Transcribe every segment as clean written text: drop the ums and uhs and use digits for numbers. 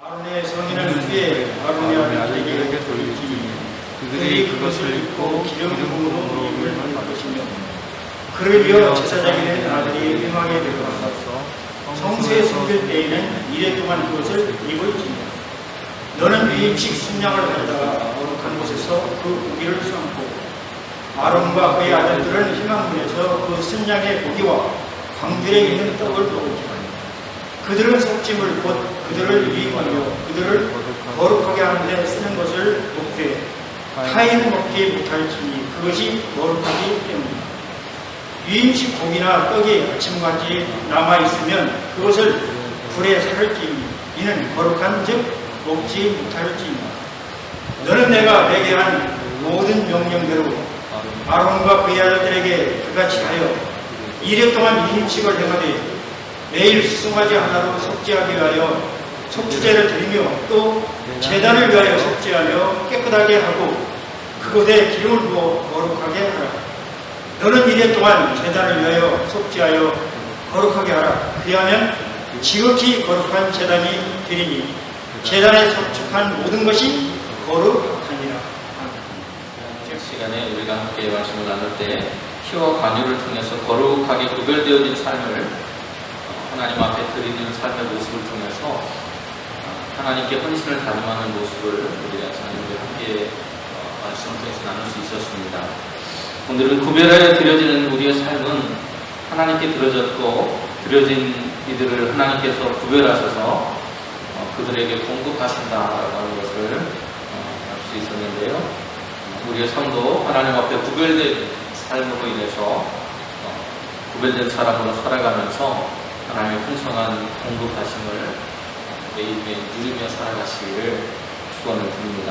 아론의 성인을 위해 아론의 아들에게 돌리니 그들이 그것을 입고 기름 부음으로 입을 받을 것이며 그를 이어 제사장이 된 아들이 회망에 들어가서 성소에 섬길 때에는 이래 동안 그것을 입을지니라. 너는 위임식 순양을 가져다가 거룩한 곳에서 그 고기를 삶고 아론과 그의 아들들은 희망문에서 그 순양의 고기와 광들에 있는 떡을 먹을지라. 그들은 섭짐을 곧 그들을 위임하며 그들을 거룩하게 하는데 쓰는 것을 목되 타인은 먹지 못할지니 그것이 거룩하기 때문이다. 위임식 고기나 떡이 아침같이 남아있으면 그것을 불에 살을지니 이는 거룩한 즉 먹지 못할지니라. 너는 내가 내게 한 모든 명령대로 아론과 그의 아들들에게 그같이 하여 이래 동안 위임식을 행하되 매일 수송아지 하나로 속죄하기 위하여 속죄제를 드리며 또 제단을 위하여 속죄하며 깨끗하게 하고 그곳에 기름을 부어 거룩하게 하라. 너는 이래 동안 제단을 위하여 속죄하여 거룩하게 하라. 그리하면 지극히 거룩한 제단이 되리니 제단에 속축한 모든 것이 거룩하니라. 시간에 우리가 함께 말씀을 나눌 때 피와 관유를 통해서 거룩하게 구별되어진 삶을 하나님 앞에 드리는 삶의 모습을 통해서 하나님께 헌신을 다짐하는 모습을 우리가 자녀들 함께 말씀을 통해서 나눌 수 있었습니다. 오늘은 구별하여 드려지는 우리의 삶은 하나님께 드려졌고 드려진 이들을 하나님께서 구별하셔서 그들에게 공급하신다라고 하는 것을 알 수 있었는데요. 우리의 삶도 하나님 앞에 구별된 삶으로 인해서 구별된 사람으로 살아가면서 하나님의 풍성한 공급하심을 매일매일 누리며 살아가시기를 축원을 드립니다.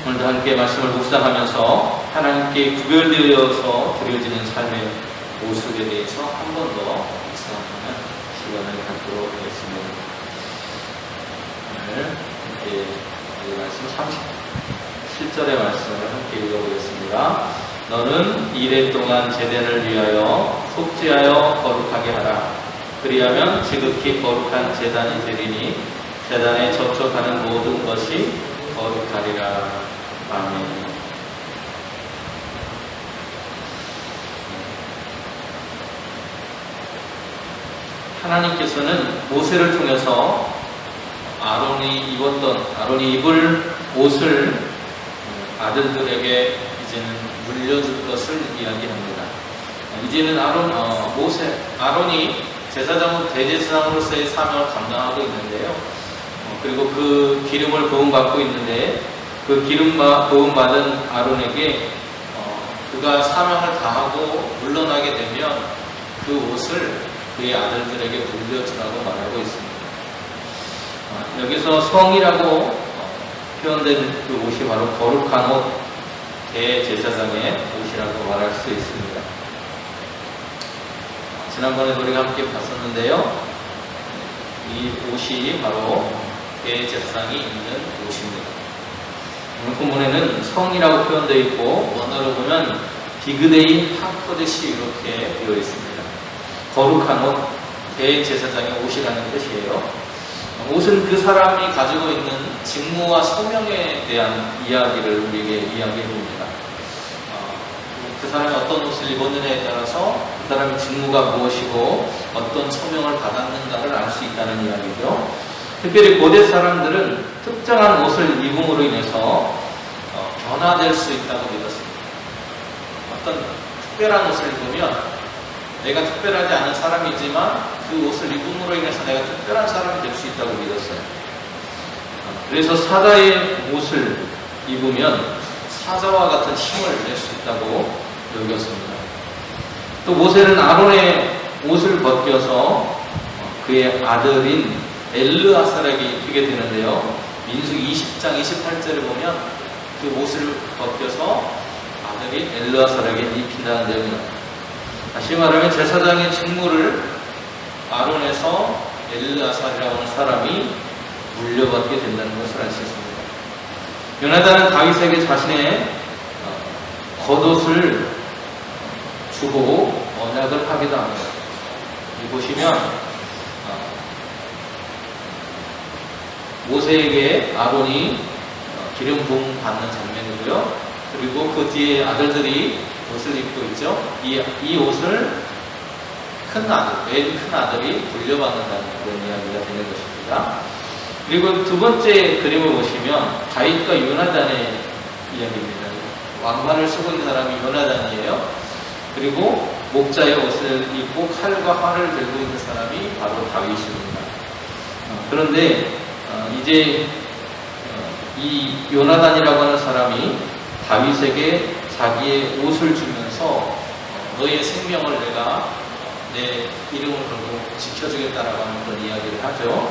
오늘도 함께 말씀을 묵상하면서 하나님께 구별되어서 드려지는 삶의 모습에 대해서 한 번 더 묵상하는 시간을 갖도록 하겠습니다. 오늘 함께 이 말씀 37절의 말씀을 함께 읽어보겠습니다. 너는 이래 동안 제단을 위하여 속죄하여 거룩하게 하라. 그리하면 지극히 거룩한 제단이 되리니 제단에 접촉하는 모든 것이 거룩하리라. 아멘. 하나님께서는 모세를 통해서 아론이 입을 옷을 아들들에게 이제는 물려줄 것을 이야기합니다. 이제는 아론이 대제사장으로서의 사명을 감당하고 있는데요. 그리고 그 기름을 부음받고 있는데 그 기름 부음받은 아론에게 그가 사명을 다하고 물러나게 되면 그 옷을 그의 아들들에게 물려주라고 말하고 있습니다. 여기서 성이라고 표현된 그 옷이 바로 거룩한 옷, 대제사장의 옷이라고 말할 수 있습니다. 지난번에 우리가 함께 봤었는데요. 이 옷이 바로 대제사장이 입는 옷입니다. 오늘 본문에는 성이라고 표현되어 있고 원어로 보면 비그데인 하코데시 이렇게 되어 있습니다. 거룩한 옷, 대제사장의 옷이라는 뜻이에요. 옷은 그 사람이 가지고 있는 직무와 소명에 대한 이야기를 우리에게 이야기해 줍니다. 그 사람이 어떤 옷을 입었느냐에 따라서 그 사람의 직무가 무엇이고 어떤 소명을 받았는가를 알 수 있다는 이야기죠. 특별히 고대 사람들은 특정한 옷을 입음으로 인해서 변화될 수 있다고 믿었습니다. 어떤 특별한 옷을 입으면 내가 특별하지 않은 사람이지만 그 옷을 입음으로 인해서 내가 특별한 사람이 될 수 있다고 믿었어요. 그래서 사자의 옷을 입으면 사자와 같은 힘을 낼 수 있다고 여겼습니다. 또 모세는 아론의 옷을 벗겨서 그의 아들인 엘르아살에게 입히게 되는데요. 민수기 20장 28절을 보면 그 옷을 벗겨서 아들인 엘르아살에게 입힌다는 내용이 나옵니다. 다시 말하면 제사장의 직무를 아론에서 엘르아살이라고 하는 사람이 물려받게 된다는 것을 알 수 있습니다. 요나단은 다윗에게 자신의 겉옷을 주고 언약을 하기도 합니다. 이 보시면 모세에게 아론이 기름 부음 받는 장면이고요. 그리고 그 뒤에 아들들이 옷을 입고 있죠. 이 옷을 큰 아들, 맨 큰 아들이 물려받는다는 그런 이야기가 되는 것입니다. 그리고 두 번째 그림을 보시면 다윗과 요나단의 이야기입니다. 왕관을 쓰고 있는 사람이 요나단이에요. 그리고 목자의 옷을 입고 칼과 활을 들고 있는 사람이 바로 다윗입니다. 그런데 이제 이 요나단이라고 하는 사람이 다윗에게 자기의 옷을 주면서 너의 생명을 내가 내 이름을 걸고 지켜주겠다라고 하는 그런 이야기를 하죠.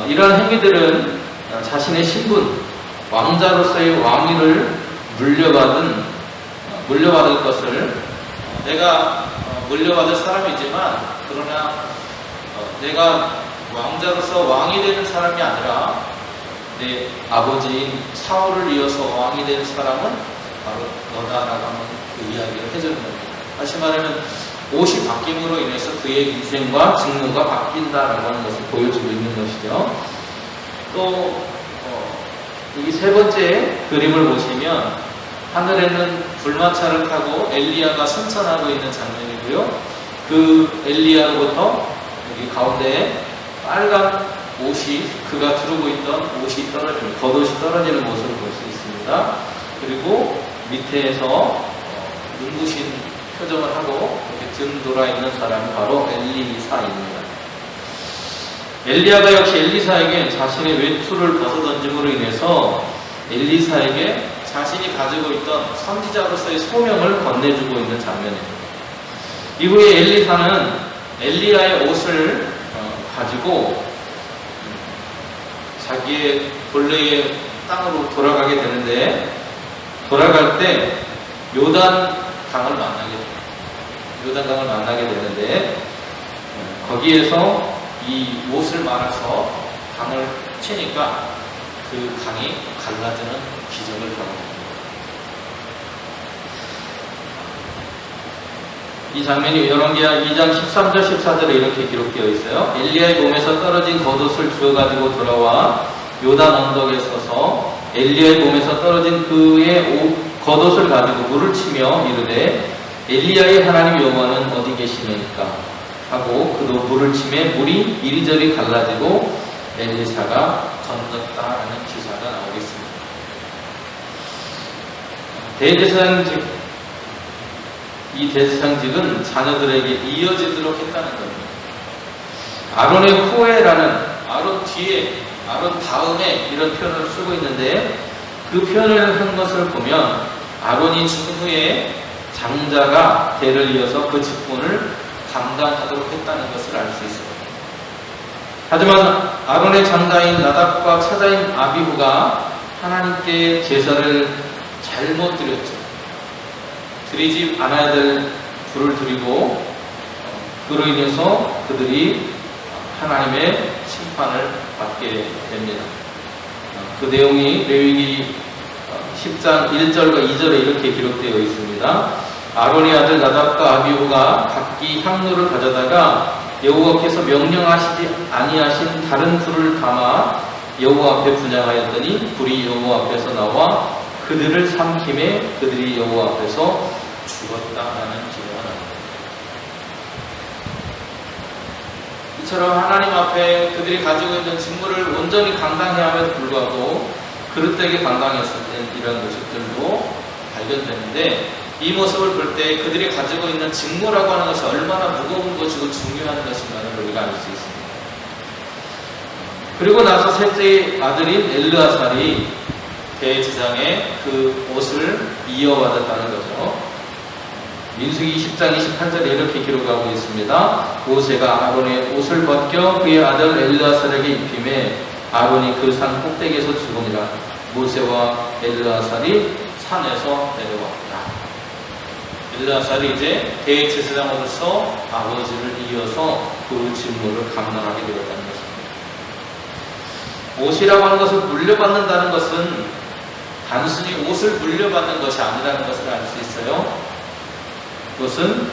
이러한 행위들은 자신의 신분, 왕자로서의 왕위를 물려받을 것을 내가 물려받을 사람이지만 그러나 내가 왕자로서 왕이 되는 사람이 아니라 내 아버지인 사울을 이어서 왕이 되는 사람은 바로 너다라고 하는 그 이야기를 해주는 겁니다. 다시 말하면 옷이 바뀜으로 인해서 그의 인생과 직무가 바뀐다라고 하는 것을 보여주고 있는 것이죠. 또 여기 세 번째 그림을 보시면 하늘에는 불마차를 타고 엘리야가 승천하고 있는 장면이고요. 그 엘리야로부터 여기 가운데에 빨간 옷이 그가 두르고 있던 옷이 떨어지는 겉옷이 떨어지는 모습을 볼 수 있습니다. 그리고 밑에서 눈부신 표정을 하고 이렇게 등 돌아 있는 사람이 바로 엘리사입니다. 엘리야가 역시 엘리사에게 자신의 외투를 벗어던짐으로 인해서 엘리사에게 자신이 가지고 있던 선지자로서의 소명을 건네주고 있는 장면입니다. 이후에 엘리사는 엘리야의 옷을 가지고 자기의 본래의 땅으로 돌아가게 되는데 돌아갈 때 요단강을 만나게 되는데 거기에서 이 옷을 말아서 강을 치니까 그 강이 갈라지는 기적을 경험합니다. 이 장면이 열왕기하 2장 13절 14절에 이렇게 기록되어 있어요. 엘리야의 몸에서 떨어진 겉옷을 주워가지고 돌아와 요단 언덕에 서서 엘리야의 몸에서 떨어진 그의 겉옷을 가지고 물을 치며 이르되 엘리야의 하나님 여호와는 어디 계시니까 하고 그도 물을 치매 물이 이리저리 갈라지고 엘리사가 건넜다라는 기사가 나오겠습니다. 이 대제사장직은 자녀들에게 이어지도록 했다는 겁니다. 아론의 후에라는 아론 뒤에, 아론 다음에 이런 표현을 쓰고 있는데 그 표현을 한 것을 보면 아론이 죽은 후에 장자가 대를 이어서 그 직분을 감당하도록 했다는 것을 알 수 있습니다. 하지만 아론의 장자인 나답과 차자인 아비후가 하나님께 제사를 잘못 드렸죠. 드리지 않아야 될 불을 드리고 그로 인해서 그들이 하나님의 심판을 받게 됩니다. 그 내용이 레위기 10장 1절과 2절에 이렇게 기록되어 있습니다. 아론의 아들 나답과 아비후가 각기 향로를 가져다가 여호와께서 명령하시지 아니하신 다른 불을 담아 여호와 앞에 분향하였더니 불이 여호와 앞에서 나와 그들을 삼킴에 그들이 여호와 앞에서 죽었다라는 기도가 나옵니다. 이처럼 하나님 앞에 그들이 가지고 있는 직무를 온전히 감당해야 함에도 불구하고 그릇되게 감당했을 때 이런 모습들도 발견되는데 이 모습을 볼 때 그들이 가지고 있는 직무라고 하는 것이 얼마나 무거운 것이고 중요한 것인가를 우리가 알 수 있습니다. 그리고 나서 셋째 아들인 엘르아살이 대제사장의 그 옷을 이어받았다는 거죠. 민수기 20장 28절에 이렇게 기록하고 있습니다. 모세가 아론의 옷을 벗겨 그의 아들 엘르아살에게 입힘에 아론이 그 산 꼭대기에서 죽으니라. 모세와 엘르아살이 산에서 내려왔다. 엘르아살이 이제 대제사장으로서 아버지를 이어서 그 직무를 감당하게 되었다는 것입니다. 옷이라고 하는 것을 물려받는다는 것은 단순히 옷을 물려받는 것이 아니라는 것을 알 수 있어요. 그것은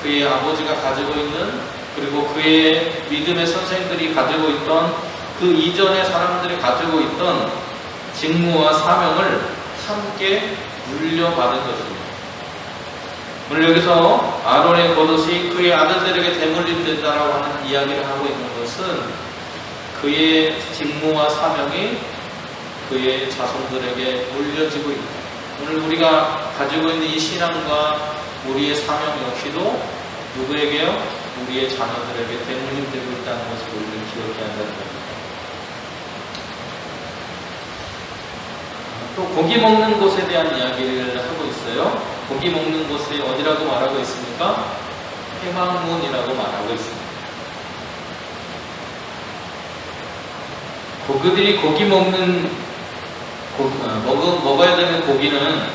그의 아버지가 가지고 있는 그리고 그의 믿음의 선생들이 가지고 있던 그 이전에 사람들이 가지고 있던 직무와 사명을 함께 물려받은 것입니다. 오늘 여기서 아론의 겉옷이 그의 아들들에게 대물림된다라고 하는 이야기를 하고 있는 것은 그의 직무와 사명이 그의 자손들에게 물려지고 있다. 오늘 우리가 가지고 있는 이 신앙과 우리의 사명 역시도 누구에게요? 우리의 자녀들에게 대물림되고 있다는 것을 우리는 기억해야 한다는 겁니다. 또 고기 먹는 곳에 대한 이야기를 하고 있어요. 고기 먹는 곳이 어디라고 말하고 있습니까? 회막문이라고 말하고 있습니다. 그들이 고기 먹어야 되는 고기는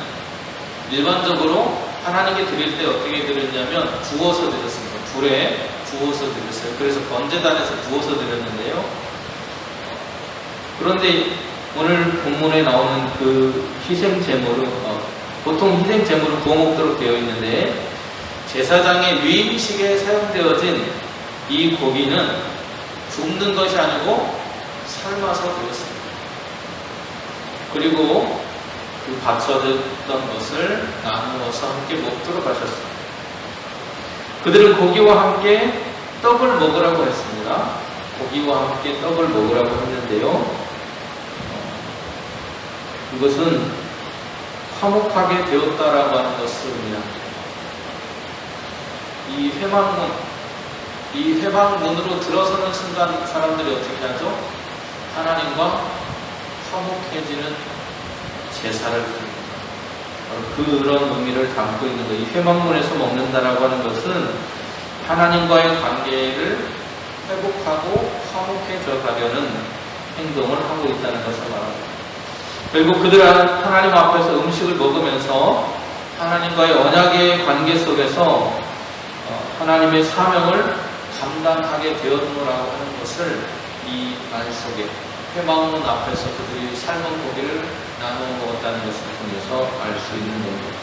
일반적으로 하나님께 드릴 때 어떻게 드렸냐면 구워서 드렸습니다. 불에 구워서 드렸어요. 그래서 번제단에서 구워서 드렸는데요. 그런데 오늘 본문에 나오는 그 희생제물은 보통 희생제물은 구워 먹도록 되어 있는데 제사장의 위임식에 사용되어진 이 고기는 굽는 것이 아니고 삶아서 드렸습니다. 그리고 그 받쳐졌던 것을 나누어서 함께 먹도록 하셨습니다. 그들은 고기와 함께 떡을 먹으라고 했습니다. 고기와 함께 떡을 먹으라고 했는데요. 이것은 화목하게 되었다라고 하는 것을 의미합니다. 이 회막문으로 들어서는 순간 사람들이 어떻게 하죠? 하나님과 화목해지는 제사를 드립니다. 그런 의미를 담고 있는 거예요. 이 회막문에서 먹는다라고 하는 것은 하나님과의 관계를 회복하고 화목해져 가려는 행동을 하고 있다는 것을 말합니다. 결국 그들은 하나님 앞에서 음식을 먹으면서 하나님과의 언약의 관계 속에서 하나님의 사명을 감당하게 되었노라고 하는 것을 이 말 속에 회막문 앞에서 그들이 삶은 고기를 나누어 먹었다는 것을 통해서 알 수 있는 겁니다.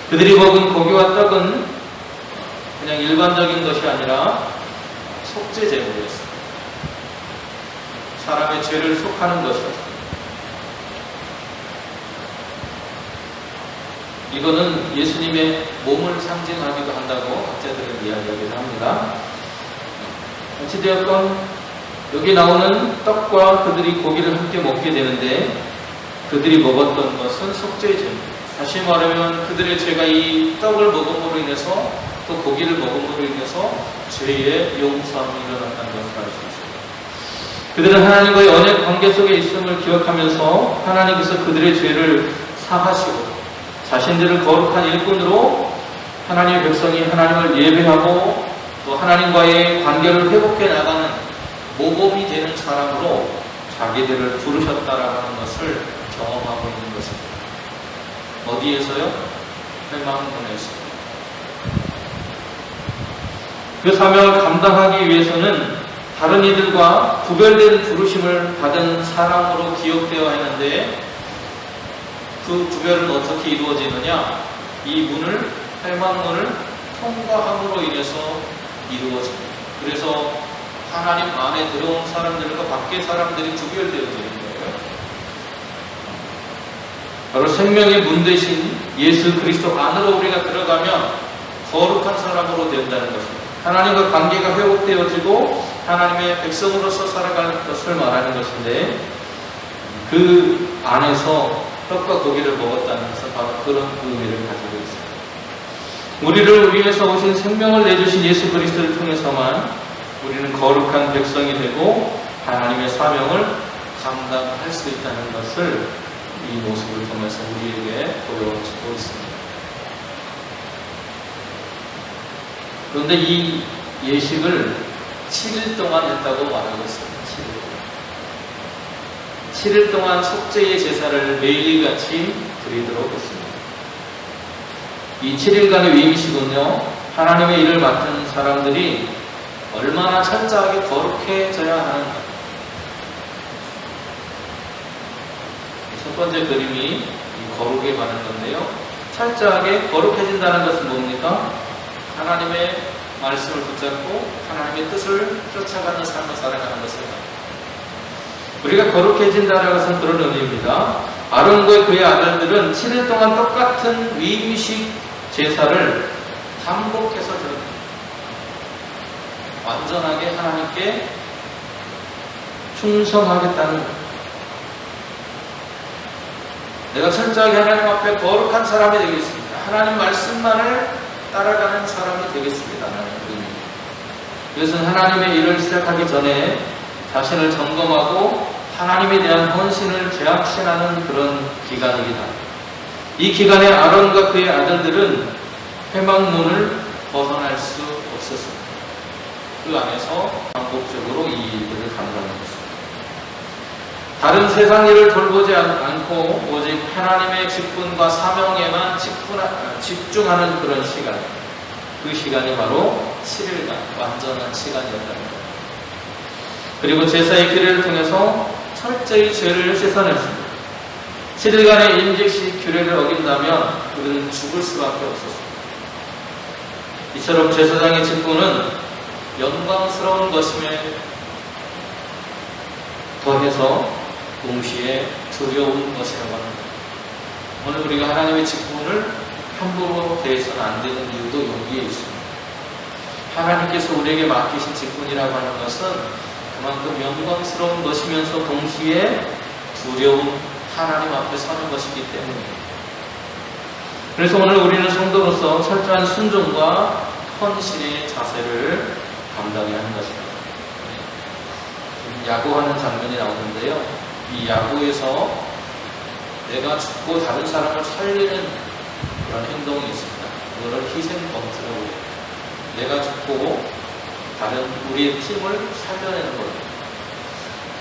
그들이 먹은 고기와 떡은 그냥 일반적인 것이 아니라 속죄 제물이었습니다. 사람의 죄를 속하는 것이었습니다. 이거는 예수님의 몸을 상징하기도 한다고 학자들은 이야기하기도 합니다. 어찌되었건 여기 나오는 떡과 그들이 고기를 함께 먹게 되는데 그들이 먹었던 것은 속죄의 죄입니다. 다시 말하면 그들의 죄가 이 떡을 먹음으로 인해서 또 고기를 먹음으로 인해서 죄의 용서함이 일어났다는 것을 알 수 있습니다. 그들은 하나님과의 언약 관계 속에 있음을 기억하면서 하나님께서 그들의 죄를 사하시고 자신들을 거룩한 일꾼으로 하나님의 백성이 하나님을 예배하고 또 하나님과의 관계를 회복해 나가는 모범이 되는 사람으로 자기들을 부르셨다라고 하는 것을 경험하고 있는 것입니다. 어디에서요? 회막문에서. 그 사명을 감당하기 위해서는 다른 이들과 구별된 부르심을 받은 사람으로 기억되어야 하는데 그 구별은 어떻게 이루어지느냐? 이 문을, 회막문을 통과함으로 인해서 이루어집니다. 그래서 하나님 안에 들어온 사람들과 밖의 사람들이 구별되어지는 거예요. 바로 생명의 문 대신 예수 그리스도 안으로 우리가 들어가면 거룩한 사람으로 된다는 것입니다. 하나님과 관계가 회복되어지고 하나님의 백성으로서 살아가는 것을 말하는 것인데 그 안에서 떡과 고기를 먹었다는 것은 바로 그런 의미를 가지고 있습니다. 우리를 위해서 오신 생명을 내주신 예수 그리스도를 통해서만 우리는 거룩한 백성이 되고 하나님의 사명을 감당할 수 있다는 것을 이 모습을 통해서 우리에게 보여주고 있습니다. 그런데 이 예식을 7일 동안 했다고 말하고 있습니다. 7일 동안 속죄의 제사를 매일같이 드리도록 했습니다. 이 7일간의 위임식은요, 하나님의 일을 맡은 사람들이 얼마나 철저하게 거룩해져야 하는가. 첫 번째 그림이 이 거룩에 관한 건데요. 철저하게 거룩해진다는 것은 뭡니까? 하나님의 말씀을 붙잡고 하나님의 뜻을 쫓아가는 삶을 살아가는 것을 우리가 거룩해진다라는 것은 그런 의미입니다. 아론과 그의 아들들은 7일 동안 똑같은 위임식 제사를 반복해서 드립니다. 완전하게 하나님께 충성하겠다는 것. 내가 철저하게 하나님 앞에 거룩한 사람이 되겠습니다. 하나님 말씀만을 따라가는 사람이 되겠습니다. 라는 의미입니다. 이것은 하나님의 일을 시작하기 전에 자신을 점검하고 하나님에 대한 헌신을 재확신하는 그런 기간이기도 합니다. 이 기간에 아론과 그의 아들들은 회막문을 벗어날 수 없었습니다. 그 안에서 반복적으로 이 일들을 감당하는 것입니다. 다른 세상 일을 돌보지 않고 오직 하나님의 직분과 사명에만 집중하는 그런 시간, 그 시간이 바로 7일간 완전한 시간이었다는 것. 그리고 제사의 규례를 통해서 철저히 죄를 씻어냈습니다. 7일간의 임직식 규례를 어긴다면 그들은 죽을 수밖에 없었습니다. 이처럼 제사장의 직분은 영광스러운 것임에 더해서 동시에 두려운 것이라고 합니다. 오늘 우리가 하나님의 직분을 함부로 대해서는 안 되는 이유도 여기에 있습니다. 하나님께서 우리에게 맡기신 직분이라고 하는 것은 그만큼 영광스러운 것이면서 동시에 두려운 하나님 앞에 서는 것이기 때문입니다. 그래서 오늘 우리는 성도로서 철저한 순종과 헌신의 자세를 감당해야 하는 것입니다. 야구하는 장면이 나오는데요. 이 야구에서 내가 죽고 다른 사람을 살리는 그런 행동이 있습니다. 그거를 희생 번트라고 해요. 내가 죽고 다른 우리의 팀을 살려내는 거예요.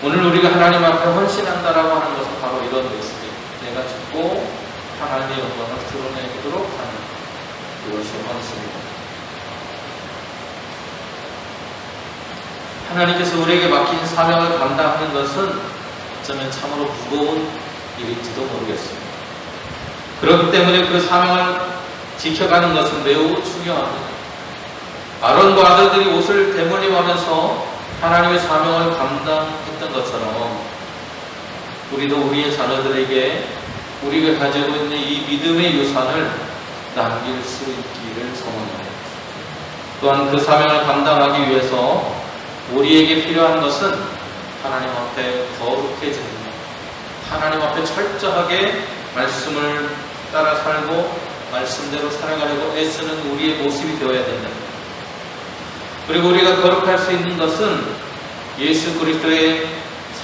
오늘 우리가 하나님 앞에 헌신한다라고 하는 것은 바로 이런 모습이에요. 내가 죽고 하나님의 영광을 드러내도록 하는 그것이 헌신입니다. 하나님께서 우리에게 맡긴 사명을 감당하는 것은 어쩌면 참으로 무거운 일일지도 모르겠습니다. 그렇기 때문에 그 사명을 지켜가는 것은 매우 중요합니다. 아론과 아들들이 옷을 대물림하면서 하나님의 사명을 감당했던 것처럼 우리도 우리의 자녀들에게 우리가 가지고 있는 이 믿음의 유산을 남길 수 있기를 소원합니다. 또한 그 사명을 감당하기 위해서 우리에게 필요한 것은 하나님 앞에 거룩해지는 것, 하나님 앞에 철저하게 말씀을 따라 살고 말씀대로 살아가려고 애쓰는 우리의 모습이 되어야 된다. 그리고 우리가 거룩할 수 있는 것은 예수 그리스도의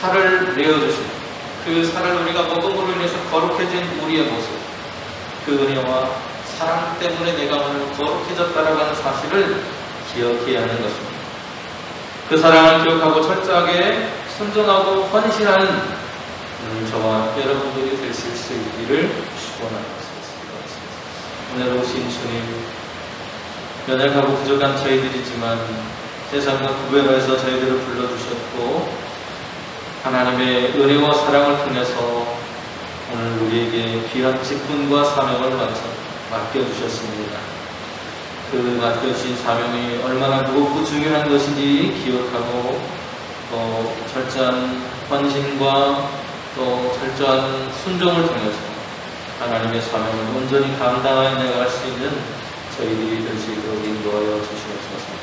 살을 내어주시고 그 살을 우리가 먹음으로 인해서 거룩해진 우리의 모습, 그 은혜와 사랑 때문에 내가 오늘 거룩해졌다라고 하는 사실을 기억해야 하는 것입니다. 그 사랑을 기억하고 철저하게 순종하고 헌신하는 저와 여러분들이 되실 수 있기를 축원합니다. 오늘 오신 주님, 연약하고 부족한 저희들이지만 세상과 구별해서 저희들을 불러주셨고 하나님의 은혜와 사랑을 통해서 오늘 우리에게 귀한 직분과 사명을 맡겨주셨습니다. 그 맡겨주신 사명이 얼마나 무겁고 중요한 것인지 기억하고 또 철저한 헌신과 또 철저한 순종을 통해서 하나님의 사명을 온전히 감당하여 나갈 수 있는 저희들이 될 수 있도록 인도하여 주시옵소서.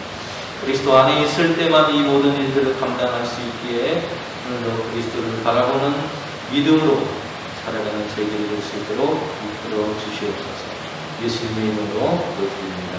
그리스도 안에 있을 때만 이 모든 일들을 감당할 수 있기에 오늘도 그리스도를 바라보는 믿음으로 살아가는 저희들이 될 수 있도록 이끌어 주시옵소서. 예수님의 이름으로 기도드립니다.